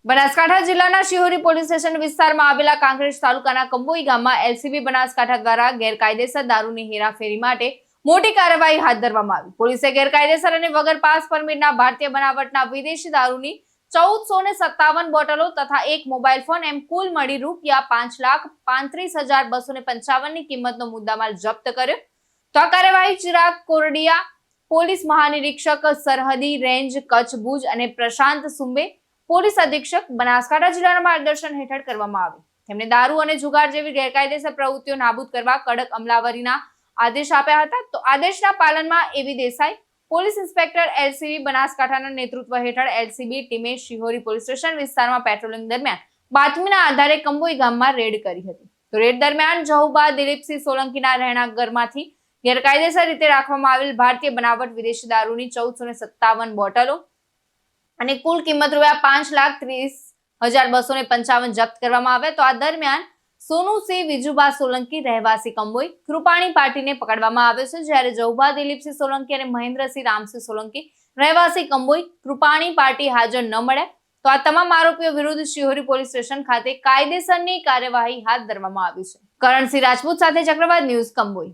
બનાસકાંઠા જિલ્લાના Shihori police station વિસ્તારમાં આવેલા કાંકરેજ તાલુકાના કંબોઈ ગામમાં એલસીબી બનાસકાંઠા દ્વારા ગેરકાયદેસર દારૂની હેરાફેરી માટે મોટી કાર્યવાહી હાથ ધરવામાં આવી. પોલીસે ગેરકાયદેસર અને વગર પાસ પરમિટના ભારતીય બનાવટના વિદેશી દારૂની 1457 બોટલો તથા એક મોબાઈલ ફોન એમ કુલ મળી રૂપિયા 5,35,255 ની કિંમતનો મુદ્દામાલ જપ્ત કર્યો. તો આ કાર્યવાહી ચિરાગ કોરડિયા, પોલીસ મહાનિરીક્ષક સરહદી રેન્જ કચ્છ ભુજ અને પ્રશાંત સુંબે, પોલીસ અધિક્ષક બનાસકાંઠા જિલ્લાના માર્ગદર્શન હેઠળ કરવામાં આવી. તેમણે દારૂ અને જુગાર જેવી ગેરકાયદેસર પ્રવૃત્તિઓ નાબૂદ કરવા કડક અમલાવરીના આદેશ આપ્યા હતા. તો આદેશના પાલનમાં એવી દેસાઈ, પોલીસ ઇન્સ્પેક્ટર એલસીબી બનાસકાંઠાના નેતૃત્વ હેઠળ એલસીબી ટીમે શિહોરી પોલીસ સ્ટેશન વિસ્તારમાં પેટ્રોલિંગ દરમિયાન બાતમીના આધારે કંબોઈ ગામમાં રેડ કરી હતી. તો રેડ દરમિયાન જહુબા દિલીપસિંહ સોલંકીના રહેણાંક ઘરમાંથી ગેરકાયદેસર રીતે રાખવામાં આવેલ ભારતીય બનાવટ વિદેશી દારૂની 1457 બોટલો અને કુલ કિંમત રૂપિયા 5,30,255 જપ્ત કરવામાં આવે. તો આ દરમિયાન સોનુસિંહ વિજુબા સોલંકી રહેવાસી કંબોઈ કૃપાણી પાર્ટીને પકડવામાં આવ્યો છે, જ્યારે જહુબા દિલીપસિંહ સોલંકી અને મહેન્દ્રસિંહ રામસિંહ સોલંકી રહેવાસી કંબોઈ કૃપાણી પાર્ટી હાજર ન મળ્યા. તો આ તમામ આરોપીઓ વિરુદ્ધ શિહોરી પોલીસ સ્ટેશન ખાતે કાયદેસરની કાર્યવાહી હાથ ધરવામાં આવી છે. કરણસિંહ રાજપૂત સાથે ચક્રવાત ન્યૂઝ કંબોઈ.